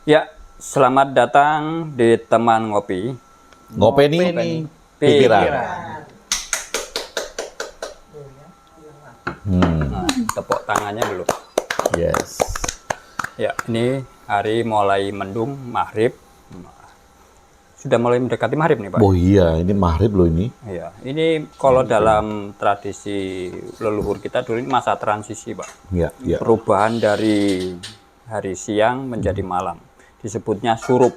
Ya, selamat datang di teman ngopi. Ngopeni pikiran. Tepuk tangannya dulu. Yes. Ya, ini hari mulai mendung, maghrib. Sudah mulai mendekati maghrib nih, Pak. Oh iya, ini maghrib loh ini. Iya, ini kalau dalam tradisi leluhur kita dulu ini masa transisi, Pak. Iya, iya. Perubahan dari hari siang menjadi malam. Disebutnya surup.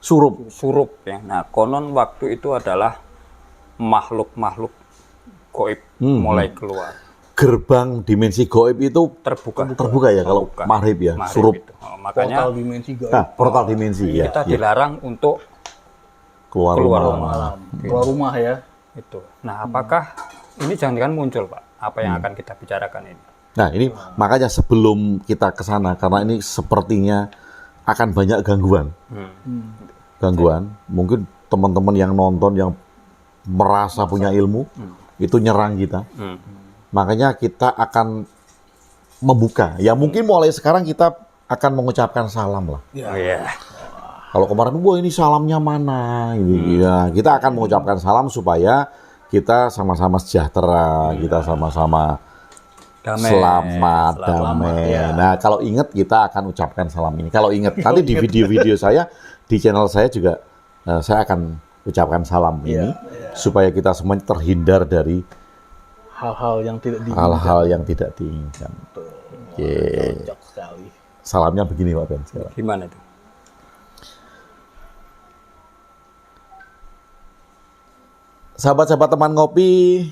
Surup ya. Nah, konon waktu itu adalah makhluk-makhluk gaib mulai keluar. Gerbang dimensi gaib itu Terbuka ya kalau maghrib ya, Maghrib surup. itu. Makanya Portal dimensi gaib. Nah, portal dimensi ya. kita Ya. dilarang untuk Keluar rumah. Keluar rumah ya. itu. Nah, apakah ini jangan-jangan muncul, Pak? Apa yang akan kita bicarakan ini? Nah, ini makanya sebelum kita ke sana karena ini sepertinya akan banyak gangguan. Gangguan. Mungkin teman-teman yang nonton yang merasa punya ilmu itu nyerang kita. Makanya kita akan membuka. Ya mungkin mulai sekarang kita akan mengucapkan salam lah. Oh, iya. Kalau kemarin, wah ini salamnya mana? Gitu. Ya, kita akan mengucapkan salam supaya kita sama-sama sejahtera, kita sama-sama selamat, damai. ya. Nah, kalau ingat kita akan ucapkan salam ini. Kalau ingat, nanti di video-video saya, di channel saya juga saya akan ucapkan salam ini supaya kita semua terhindar dari Hal-hal yang tidak diinginkan. hal-hal yang tidak diinginkan. Oke. Cocok sekali. Salamnya begini Pak Ben sekarang. Gimana itu? Sahabat-sahabat teman ngopi,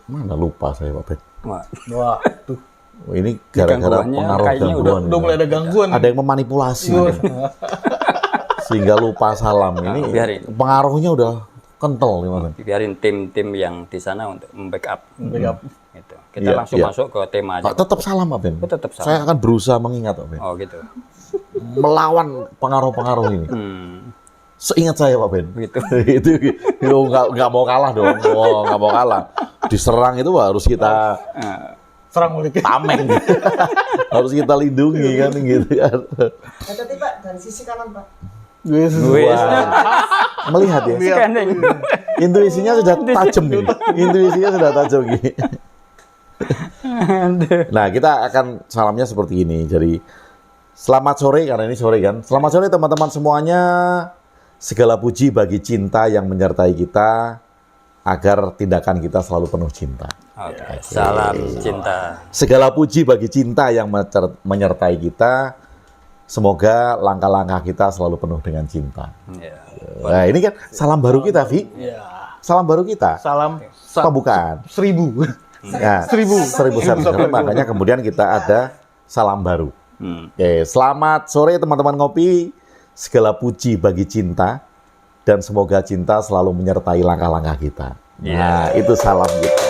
mana lupa saya Pak Ben. Wah, Wah, tuh. Oh, ini gara-gara gangguannya pengaruh kayaknya gangguan. Udah mulai ada gangguan. Ada yang memanipulasi nih. Sehingga lupa salam ini. biarin. Pengaruhnya udah kental nih Mas. biarin tim-tim yang di sana untuk membackup. Backup. Gitu. Kita Iya, langsung iya. masuk ke tema aja. Pak, tetap salam Pak Ben. Oh, tetap salam. Saya akan berusaha mengingat Pak Ben. Oh, gitu. Melawan pengaruh-pengaruh ini. Seingat saya Pak Ben. Begitu. itu nggak mau kalah dong. Oh, nggak mau kalah. Diserang itu harus kita Serang balik. tameng. Harus kita lindungi kan gitu kan. Tadi Pak, dari sisi kanan Pak. Wis. Melihat ya. Scanning. Intuisinya sudah tajam ini. Intuisinya sudah tajam gini. Nah, kita akan salamnya seperti ini. Jadi, selamat sore, karena ini sore kan. Selamat sore teman-teman semuanya. Segala puji bagi cinta yang menyertai kita, agar tindakan kita selalu penuh cinta. Oke. Salam cinta. Segala puji bagi cinta yang menyertai kita, semoga langkah-langkah kita selalu penuh dengan cinta. Ya. Nah, ini kan salam baru kita, Vi. Ya. Salam baru kita. Salam Pembukaan. 1000. Nah, 1000. 1000 subscriber, makanya kemudian kita ada salam baru. Oke, selamat sore teman-teman ngopi. Segala puji bagi cinta dan semoga cinta selalu menyertai langkah-langkah kita. Nah, itu salam kita.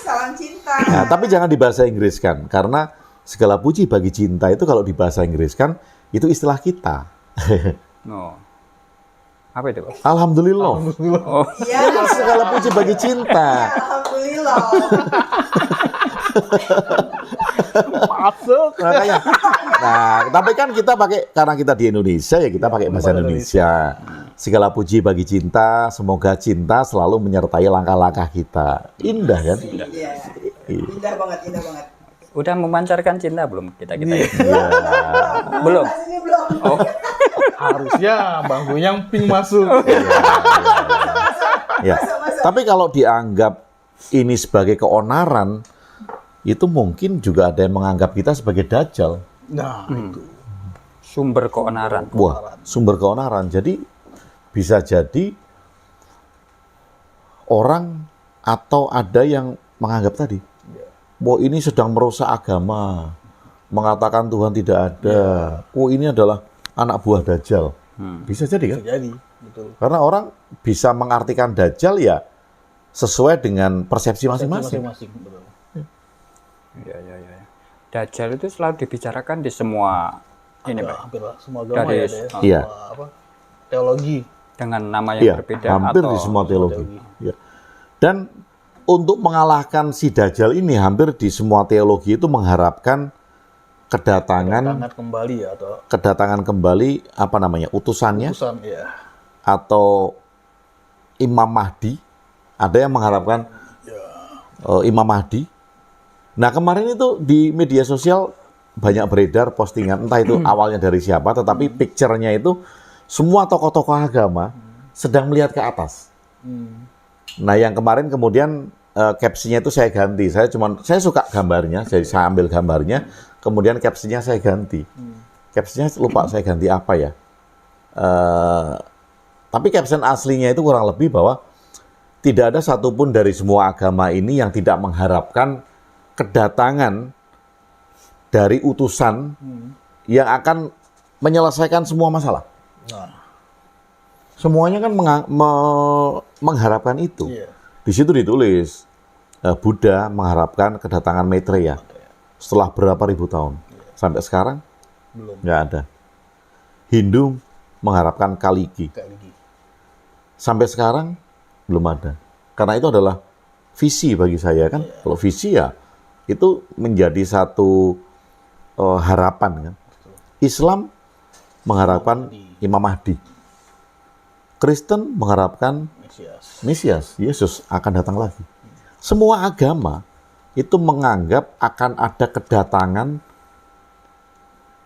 Salam cinta. Nah, tapi jangan di bahasa Inggris kan, karena segala puji bagi cinta itu kalau di bahasa Inggris kan itu istilah kita. Oh. Apa itu, Pak? Alhamdulillah. Oh. Iya, Segala puji bagi cinta. alhamdulillah. Masuk. Makanya. Nah, tapi kan kita pakai, karena kita di Indonesia ya kita pakai bahasa Indonesia. Segala puji bagi cinta, semoga cinta selalu menyertai langkah-langkah kita. Indah kan? Iya. Indah banget, indah banget. Udah memancarkan cinta belum kita Iya. Belum. Mas ini belum. Oh. Harusnya Bang Goyang ping masuk. Ya. Tapi kalau dianggap ini sebagai keonaran, itu mungkin juga ada yang menganggap kita sebagai dajjal. Nah, itu. Sumber keonaran. Wah, sumber keonaran. Jadi bisa jadi orang atau ada yang menganggap tadi, wah ini sedang merusak agama, mengatakan Tuhan tidak ada. Oh ini adalah anak buah dajjal. Bisa jadi kan? Jadi, betul. Karena orang bisa mengartikan dajjal ya sesuai dengan persepsi masing-masing. Masing-masing, betul. Ya. Dajjal itu selalu dibicarakan di semua ini, Pak. Hampir lah, semua agama Dari- ya, ada ya. Iya. Semua, apa, teologi. Dengan nama yang Iya, berbeda hampir atau di semua teologi. Ya. Dan untuk mengalahkan si Dajjal ini, hampir di semua teologi itu mengharapkan kedatangan Tangan kembali ya, atau kedatangan kembali apa namanya utusannya utusan ya. atau Imam Mahdi. Ada yang mengharapkan Imam Mahdi. Nah kemarin itu di media sosial banyak beredar postingan, entah itu awalnya dari siapa, tetapi picture-nya itu semua tokoh-tokoh agama sedang melihat ke atas. Nah yang kemarin kemudian captionnya itu saya ganti. Saya suka gambarnya, jadi saya ambil gambarnya, kemudian captionnya saya ganti. Captionnya lupa saya ganti apa ya. Tapi caption aslinya itu kurang lebih bahwa tidak ada satupun dari semua agama ini yang tidak mengharapkan kedatangan dari utusan yang akan menyelesaikan semua masalah. Nah, Semuanya kan mengharapkan itu. iya. Di situ ditulis Buddha mengharapkan kedatangan Maitreya setelah berapa ribu tahun. Sampai sekarang Belum. nggak ada. Hindu mengharapkan Kaliki. Kayak gini. Sampai sekarang belum ada. Karena itu adalah visi bagi saya kan. Kalau visi ya itu menjadi satu harapan kan. Islam mengharapkan Imam Mahdi. Kristen mengharapkan Mesias, Yesus akan datang lagi. Semua agama itu menganggap akan ada kedatangan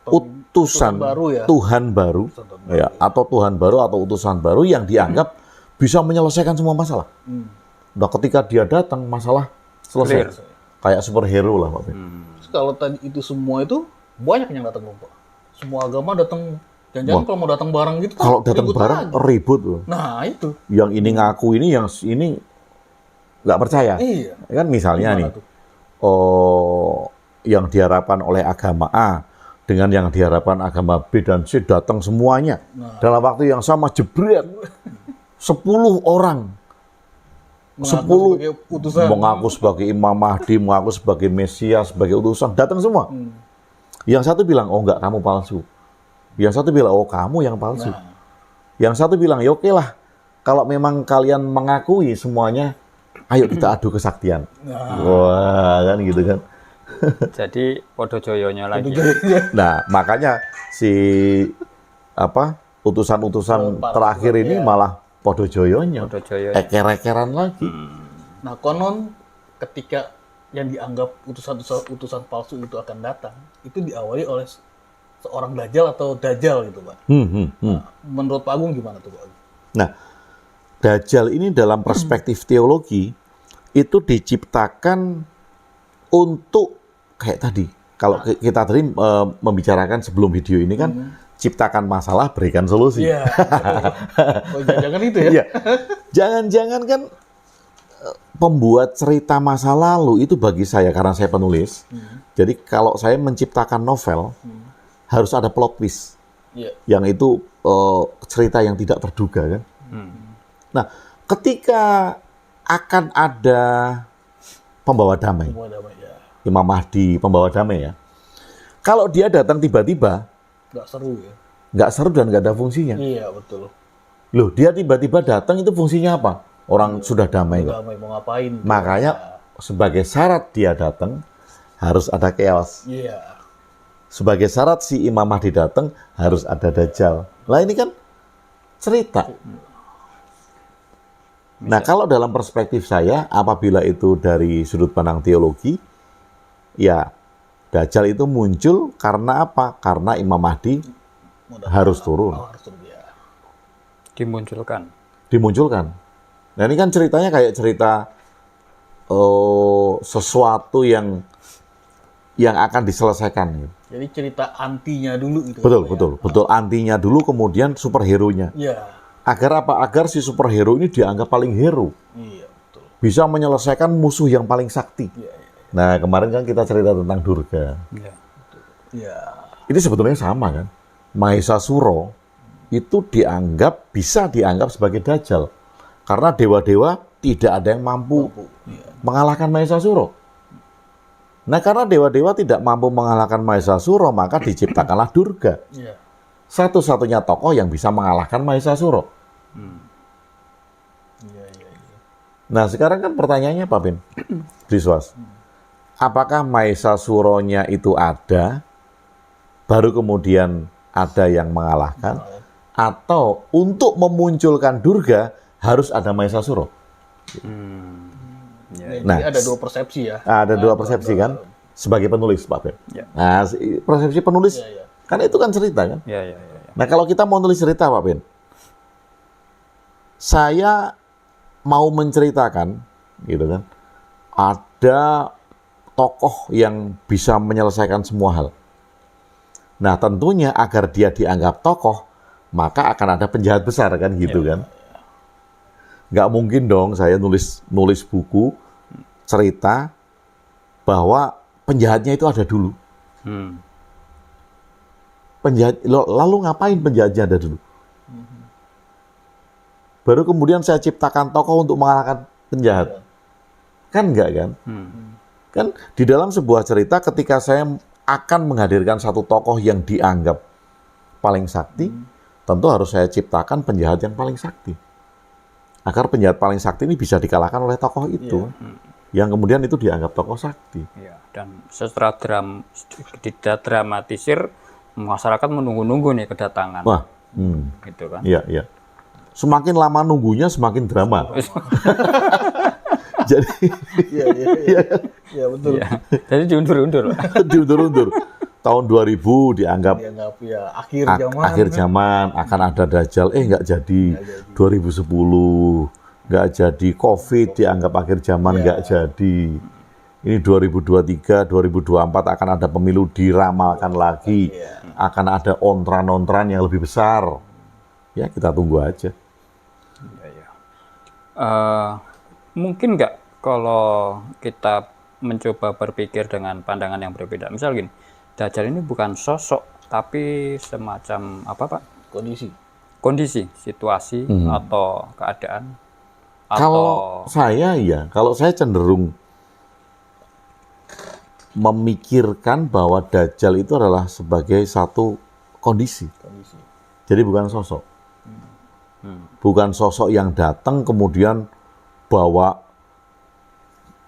utusan baru ya. Tuhan baru, ya, atau Tuhan baru atau utusan baru yang dianggap bisa menyelesaikan semua masalah. Nah, ketika dia datang, masalah selesai. Clear. Kayak superhero lah, Pak Ben. Terus kalau tadi itu semua itu banyak yang datang Pak. Semua agama datang. Jangan-jangan kalau mau datang bareng gitu. Kalau datang ribut bareng lagi. ribut loh. Nah itu. Yang ini ngaku ini, yang ini nggak percaya. Iya. Kan misalnya Gimana nih, tuh? yang diharapkan oleh agama A dengan yang diharapkan agama B dan C datang semuanya dalam waktu yang sama jebret 10 orang Mengaku sebagai utusan. mengaku sebagai Imam Mahdi, mengaku sebagai Mesias, sebagai utusan, datang semua. Yang satu bilang, oh enggak, kamu palsu. Yang satu bilang, oh kamu yang palsu. Yang satu bilang, ya oke lah, kalau memang kalian mengakui semuanya, ayo kita adu kesaktian. Wah, kan gitu kan. Jadi podo joyonya lagi. Nah, makanya si utusan-utusan terakhir ini malah podo joyonya, Podo joyo. eker-ekeran lagi. Nah konon ketika yang dianggap utusan palsu itu akan datang, itu diawali oleh seorang dajjal atau dajjal gitu Pak. Menurut Pak Agung gimana tuh Pak Agung? Nah, Dajjal ini dalam perspektif teologi itu diciptakan untuk kayak tadi. Kalau kita tadi membicarakan sebelum video ini kan, ciptakan masalah, berikan solusi. Iya. Oh, jangan itu ya. Iya. Jangan-jangan kan pembuat cerita masa lalu itu bagi saya, karena saya penulis. Jadi kalau saya menciptakan novel, harus ada plot twist. Iya. Yang itu cerita yang tidak terduga kan. Nah, ketika akan ada pembawa damai, Semua damai ya. Imam Mahdi, pembawa damai ya. Kalau dia datang tiba-tiba, Nggak seru ya. nggak seru dan nggak ada fungsinya. Iya betul. Loh, dia tiba-tiba datang itu fungsinya apa? Orang sudah damai kok. Damai mau ngapain? Makanya sebagai syarat dia datang, harus ada chaos. Iya. Sebagai syarat si Imam Mahdi datang, harus ada Dajjal. Lah ini kan cerita. Nah, kalau dalam perspektif saya, apabila itu dari sudut pandang teologi, ya Dajjal itu muncul karena apa? Karena Imam Mahdi harus turun, Oh, harus turun ya. Dimunculkan. dimunculkan. Nah, ini kan ceritanya kayak cerita sesuatu yang akan diselesaikan. Gitu. Jadi cerita antinya dulu itu. Betul, Pak, betul, betul. Antinya dulu, kemudian superhero-nya. Ya. Agar apa? Agar si superhero ini dianggap paling hero. Iya betul. Bisa menyelesaikan musuh yang paling sakti. Iya. Iya. Nah, kemarin kan kita cerita tentang Durga. Ya. Iya. Ini sebetulnya sama kan. Mahesasura itu bisa dianggap sebagai Dajjal. Karena dewa-dewa tidak ada yang mampu mengalahkan Mahesasura. Nah, karena dewa-dewa tidak mampu mengalahkan Mahesasura, maka diciptakanlah Durga. Iya. Satu-satunya tokoh yang bisa mengalahkan Mahesasura. Iya. Iya. Nah, sekarang kan pertanyaannya Pak Ben, Briswas. Apakah Mahesasuronya itu ada baru kemudian ada yang mengalahkan, atau untuk memunculkan Durga harus ada Mahesasura. Nah, Jadi ada dua persepsi ya. Ada dua persepsi kan, sebagai penulis Pak Ben. Ya. Nah, persepsi penulis Iya. kan itu kan cerita kan. Ya. Nah, kalau kita mau nulis cerita Pak Ben, saya mau menceritakan, gitu kan, ada tokoh yang bisa menyelesaikan semua hal. Nah, tentunya agar dia dianggap tokoh, maka akan ada penjahat besar kan, gitu kan. Nggak mungkin dong saya nulis buku cerita bahwa penjahatnya itu ada dulu. Lalu ngapain penjahatnya ada dulu? Baru kemudian saya ciptakan tokoh untuk mengalahkan penjahat. Kan enggak kan? Kan di dalam sebuah cerita ketika saya akan menghadirkan satu tokoh yang dianggap paling sakti, tentu harus saya ciptakan penjahat yang paling sakti. Agar penjahat paling sakti ini bisa dikalahkan oleh tokoh itu. Yang kemudian itu dianggap tokoh sakti. Ya, dan setelah didramatisir, masyarakat menunggu-nunggu nih kedatangan. Wah, Gitu kan. iya. Semakin lama nunggunya semakin drama. Jadi Iya betul. Ya, jadi diundur-undur. diundur-undur. Tahun 2000 dianggap Dianggap ya akhir zaman. akan ada Dajjal, nggak jadi. 2010 nggak jadi. Covid dianggap akhir zaman, nggak jadi. Ini 2023, 2024 akan ada pemilu diramalkan lagi. Akan ada ontran-ontran yang lebih besar. Ya kita tunggu aja. Mungkin nggak kalau kita mencoba berpikir dengan pandangan yang berbeda. Misal gini, Dajjal ini bukan sosok, tapi semacam apa Pak? Kondisi, situasi atau keadaan. Kalau saya cenderung memikirkan bahwa Dajjal itu adalah sebagai satu kondisi. Jadi bukan sosok. Bukan sosok yang datang kemudian bawa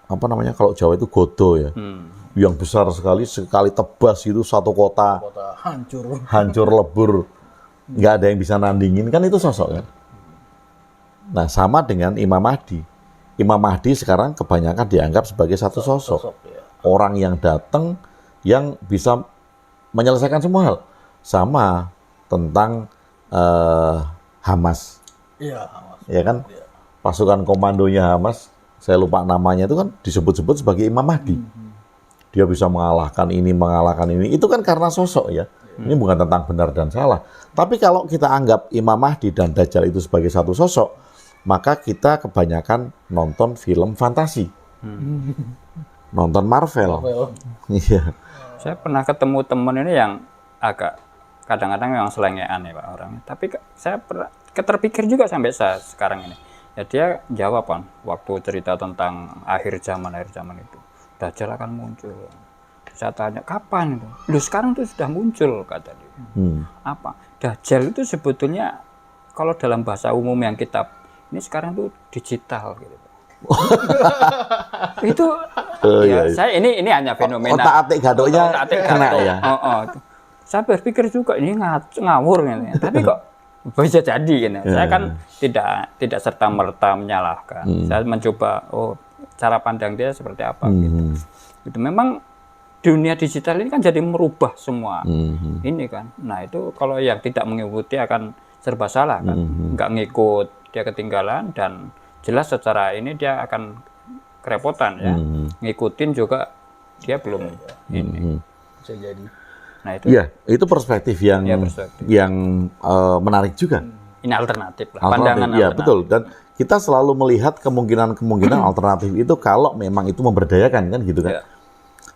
kalau Jawa itu godo ya. Yang besar sekali tebas itu satu kota hancur lebur. Nggak ada yang bisa nandingin, kan itu sosok kan. Nah, sama dengan Imam Mahdi. Imam Mahdi sekarang kebanyakan dianggap sebagai satu sosok. Orang yang datang yang bisa menyelesaikan semua hal. Sama tentang Hamas. Iya, Hamas. Ya kan? Pasukan komandonya Hamas, saya lupa namanya, itu kan disebut-sebut sebagai Imam Mahdi. Dia bisa mengalahkan ini. Itu kan karena sosok ya. Ini bukan tentang benar dan salah. Tapi kalau kita anggap Imam Mahdi dan Dajjal itu sebagai satu sosok, maka kita kebanyakan nonton film fantasi. Nonton Marvel. Iya. Saya pernah ketemu teman ini yang agak kadang-kadang memang selengean ya Pak orangnya. Tapi saya pernah terpikir juga sampai sekarang ini. Ya dia jawab kan, waktu cerita tentang akhir zaman itu, Dajjal akan muncul. Saya tanya, kapan itu? Loh sekarang itu sudah muncul, kata dia. Apa? Dajjal itu sebetulnya, kalau dalam bahasa umum yang kita, ini sekarang itu digital gitu. Itu, iya. saya ini hanya fenomena. Otak-atik gadoknya kena ya. Saya berpikir juga, ini ngawur gitu. Tapi kok bisa jadi gitu. Saya kan tidak serta-merta menyalahkan. Saya mencoba, cara pandang dia seperti apa gitu. Itu memang dunia digital ini kan jadi merubah semua ini kan. Nah itu kalau yang tidak mengikuti akan serba salah kan. Nggak ngikut, dia ketinggalan, dan jelas secara ini dia akan kerepotan ya. Ngikutin juga dia belum ini. Bisa jadi. Nah itu perspektif yang menarik juga. Ini alternatif lah, pandangan ya, alternatif. Betul. Dan kita selalu melihat kemungkinan alternatif itu kalau memang itu memberdayakan kan gitu kan.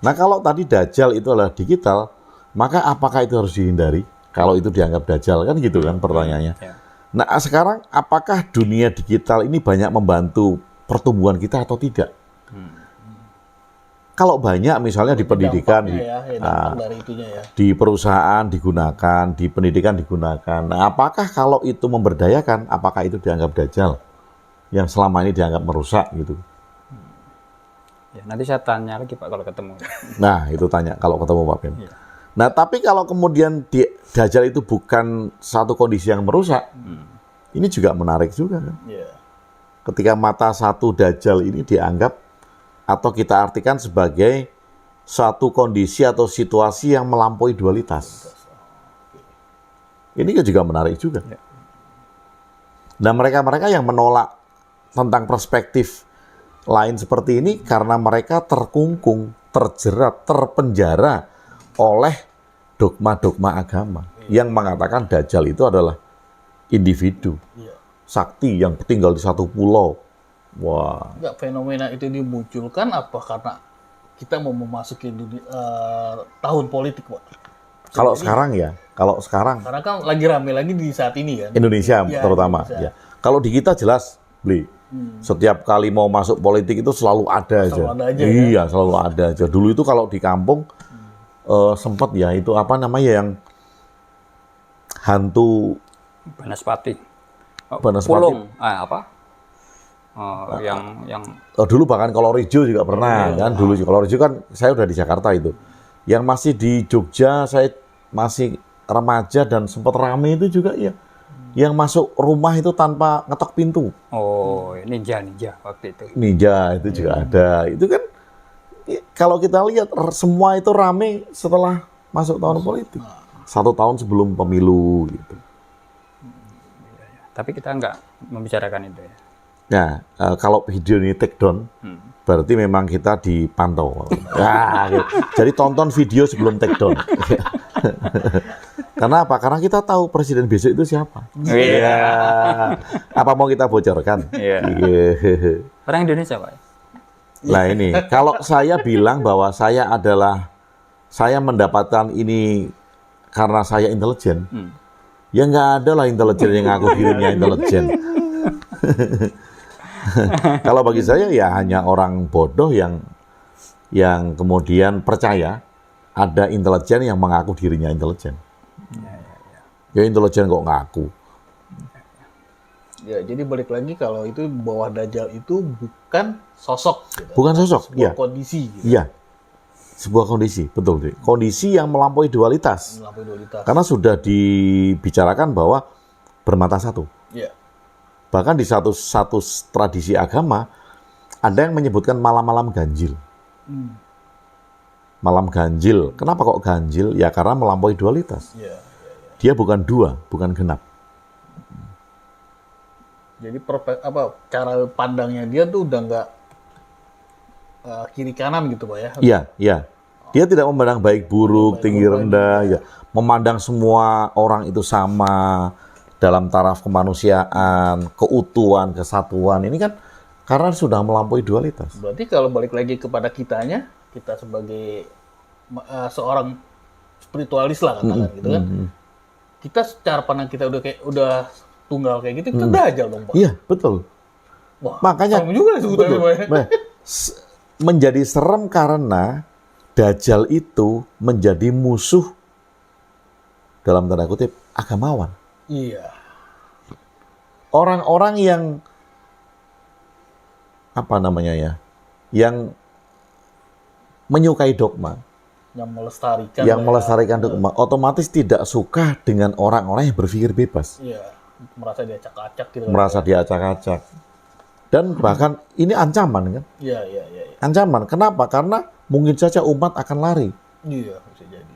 Nah kalau tadi Dajjal itu adalah digital, maka apakah itu harus dihindari? Kalau itu dianggap Dajjal kan gitu kan pertanyaannya. Nah sekarang apakah dunia digital ini banyak membantu pertumbuhan kita atau tidak? Kalau banyak misalnya di pendidikan, di perusahaan digunakan, di pendidikan digunakan. Nah apakah kalau itu memberdayakan, apakah itu dianggap Dajjal yang selama ini dianggap merusak gitu? Ya, nanti saya tanya lagi Pak kalau ketemu. Nah itu tanya kalau ketemu Pak Ben. Nah, tapi kalau kemudian Dajjal itu bukan satu kondisi yang merusak, ini juga menarik juga kan. Iya. Ketika mata satu Dajjal ini dianggap atau kita artikan sebagai suatu kondisi atau situasi yang melampaui dualitas. Ini juga menarik juga. Nah, mereka-mereka yang menolak tentang perspektif lain seperti ini karena mereka terkungkung, terjerat, terpenjara oleh dogma-dogma agama yang mengatakan Dajjal itu adalah individu, sakti yang tinggal di satu pulau. Wah. Enggak, fenomena itu dimunculkan apa karena kita mau memasuki tahun politik, Pak? Kalau sekarang ya, Karena kan lagi rame lagi di saat ini kan. Indonesia Iya, terutama. Indonesia. Ya. Kalau di kita jelas, Bli. Setiap kali mau masuk politik itu selalu ada aja. Selalu ada aja, iya, selalu ada aja. Dulu itu kalau di kampung sempat ya itu apa namanya yang hantu Banaspati. Banaspati. Pulung. Apa? Yang Dulu bahkan Kolorijo juga pernah kan. Dulu Kolorijo kan saya udah di Jakarta itu. Yang masih di Jogja saya masih remaja dan sempat rame itu juga ya. Yang masuk rumah itu tanpa ngetok pintu. ninja waktu itu. Ninja itu juga ada. Itu kan kalau kita lihat semua itu rame setelah masuk tahun politik. 1 tahun sebelum pemilu gitu. Tapi kita nggak membicarakan itu ya. Nah, kalau video ini take down, berarti memang kita dipantau. Nah, gitu. Jadi tonton video sebelum take down. Karena apa? Karena kita tahu presiden besok itu siapa. Iya. Apa mau kita bocorkan? Iya. Orang Indonesia, Pak. Nah ini, kalau saya bilang bahwa saya mendapatkan ini karena saya intelijen, ya nggak ada lah intelijen yang ngaku dirinya intelijen. Kalau bagi saya ya hanya orang bodoh yang kemudian percaya ada intelijen yang mengaku dirinya intelijen. Ya intelijen kok ngaku. Ya, jadi balik lagi kalau itu bahwa Dajjal itu bukan sosok. Gitu. Bukan sosok, sebuah ya. kondisi. Gitu. Iya, sebuah kondisi, betul. Kondisi yang melampaui dualitas. Melampaui dualitas. Karena sudah dibicarakan bahwa bermata satu. Iya. Bahkan di satu tradisi agama, ada yang menyebutkan malam-malam ganjil. Malam ganjil. Kenapa kok ganjil? Ya karena melampaui dualitas. Iya. Dia bukan dua, bukan genap. Jadi cara pandangnya dia tuh udah nggak kiri kanan gitu, Pak ya? Iya, iya. Dia tidak memandang baik buruk, tinggi rendah, ya. Memandang semua orang itu sama dalam taraf kemanusiaan, keutuhan, kesatuan. Ini kan karena sudah melampaui dualitas. Berarti kalau balik lagi kepada kita sebagai seorang spiritualis lah katakan gitu kan. Kita secara pandang kita udah tunggal kayak gitu, kita Dajjal dong, Pak. Iya, betul. Wah, makanya serem juga sebutannya, Pak ya. Nah, menjadi serem karena Dajjal itu menjadi musuh dalam tanda kutip agamawan. Iya. Orang-orang yang yang menyukai dogma, yang melestarikan dogma, otomatis tidak suka dengan orang-orang yang berpikir bebas. Iya, merasa diacak-acak gitu. Merasa diacak-acak. Dan bahkan ini ancaman kan? Iya. Ancaman. Kenapa? Karena mungkin saja umat akan lari. Iya, bisa jadi.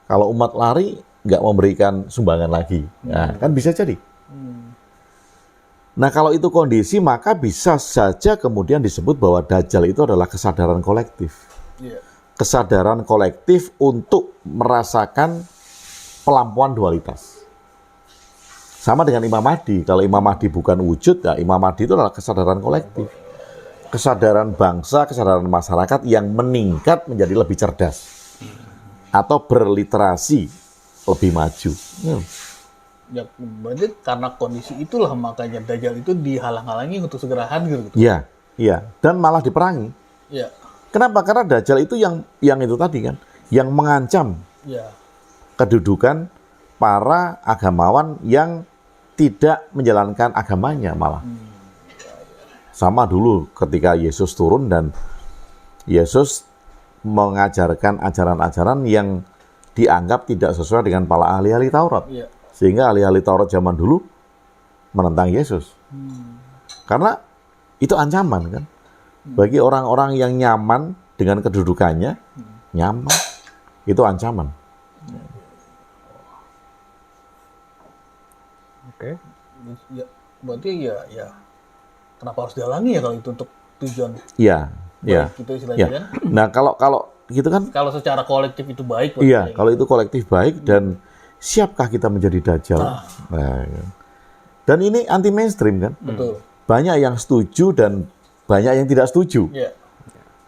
Kalau umat lari, nggak memberikan sumbangan lagi. Nah, kan bisa jadi. Nah, kalau itu kondisi, maka bisa saja kemudian disebut bahwa Dajjal itu adalah kesadaran kolektif. Iya. Kesadaran kolektif untuk merasakan pelampuan dualitas. Sama dengan Imam Mahdi. Kalau Imam Mahdi bukan wujud, ya Imam Mahdi itu adalah kesadaran kolektif. Kesadaran bangsa, kesadaran masyarakat yang meningkat menjadi lebih cerdas. Atau berliterasi lebih maju. Ya, berarti karena kondisi itulah makanya Dajjal itu dihalang-halangi untuk segera hadir gitu. Iya, iya. Dan malah diperangi. Iya. Kenapa? Karena Dajjal itu yang itu tadi kan, yang mengancam kedudukan para agamawan yang tidak menjalankan agamanya malah. Sama dulu ketika Yesus turun dan Yesus mengajarkan ajaran-ajaran yang dianggap tidak sesuai dengan para ahli-ahli Taurat. Iya. Sehingga ahli-ahli Taurat zaman dulu menentang Yesus. Karena itu ancaman kan. Bagi orang-orang yang nyaman dengan kedudukannya, nyaman, itu ancaman. Oke. Ya, berarti ya kenapa harus dihalangi ya kalau itu untuk tujuan Iya, iya. baik gitu istilahnya Ya. kan? Nah, kalau gitu kan, Kalau secara kolektif itu baik. iya, berarti kalau itu kolektif baik dan siapkah kita menjadi dajjal? Nah, ya. Dan ini anti mainstream kan? betul. Banyak yang setuju dan banyak yang tidak setuju. Iya.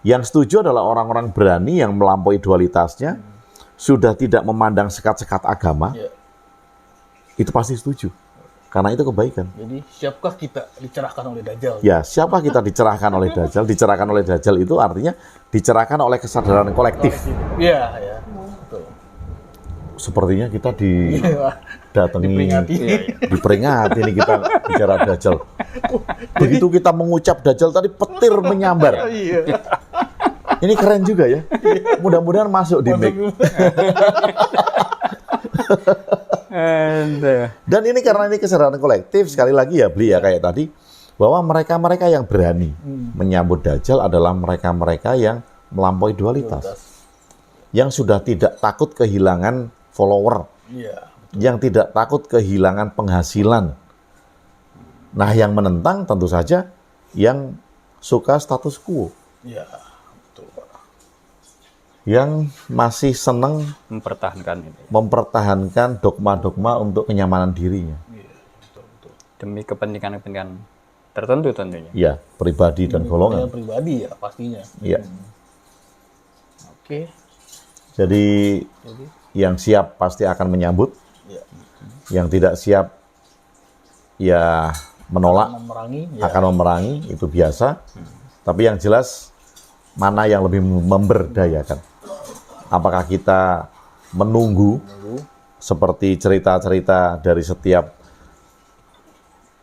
Yang setuju adalah orang-orang berani yang melampaui dualitasnya, sudah tidak memandang sekat-sekat agama, Iya. itu pasti setuju. Karena itu kebaikan. Jadi siapkah kita dicerahkan oleh Dajjal? Ya, siapa kita dicerahkan oleh Dajjal? Dicerahkan oleh Dajjal itu artinya dicerahkan oleh kesadaran kolektif. Iya, ya. Betul. Sepertinya kita Iya. didatangi, Diperingati. diperingati nih kita bicara Dajjal. Begitu kita mengucap Dajjal tadi petir menyambar. Iya. Ini keren juga ya. Mudah-mudahan masuk di mic. Dan ini karena ini kesadaran kolektif, sekali lagi ya beli ya kayak tadi, bahwa mereka-mereka yang berani menyambut Dajjal adalah mereka-mereka yang melampaui dualitas. Yang sudah tidak takut kehilangan follower. Iya. Yang tidak takut kehilangan penghasilan. Nah, yang menentang tentu saja yang suka status quo. Iya. Betul, Pak. Yang masih senang Mempertahankan ini. mempertahankan dogma-dogma untuk kenyamanan dirinya. Iya, betul, betul. Demi kepentingan-kepentingan tertentu tentunya. Ya, pribadi dan golongan. Yang pribadi ya pastinya. Ya. Oke. Jadi yang siap pasti akan menyambut, Iya. yang tidak siap ya menolak, Memerangi. Ya. akan memerangi, itu biasa. Tapi yang jelas mana yang lebih memberdayakan? Apakah kita menunggu seperti cerita-cerita dari setiap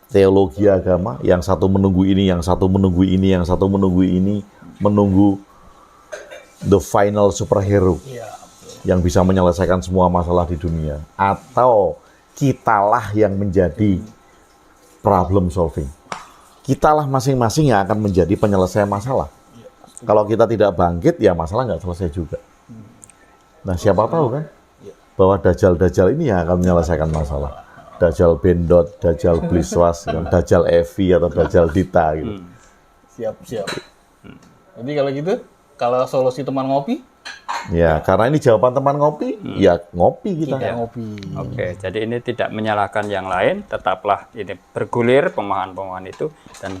teologi agama, yang satu menunggu ini, yang satu menunggu ini, yang satu menunggu ini, menunggu the final superhero Iya. yang bisa menyelesaikan semua masalah di dunia, atau kitalah yang menjadi problem solving. Kitalah masing-masing yang akan menjadi penyelesaian masalah. Kalau kita tidak bangkit, ya masalah nggak selesai juga. Nah, siapa tahu kan bahwa Dajjal-Dajjal ini yang akan menyelesaikan masalah. Dajjal Bendot, Dajjal Bliswas, Dajjal Evi atau Dajjal Dita gitu. Siap. Jadi kalau gitu, kalau solusi teman ngopi, Ya, karena ini jawaban teman ngopi, ya ngopi kita. kita ngopi. Oke, jadi ini tidak menyalahkan yang lain, tetaplah ini bergulir pemahaman-pemahaman itu, dan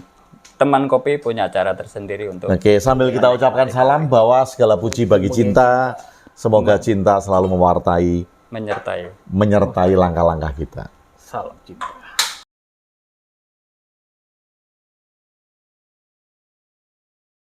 teman kopi punya cara tersendiri untuk Oke, sambil kita ucapkan salam bahwa segala puji bagi cinta, semoga cinta selalu menyertai menyertai. langkah-langkah kita. Salam cinta.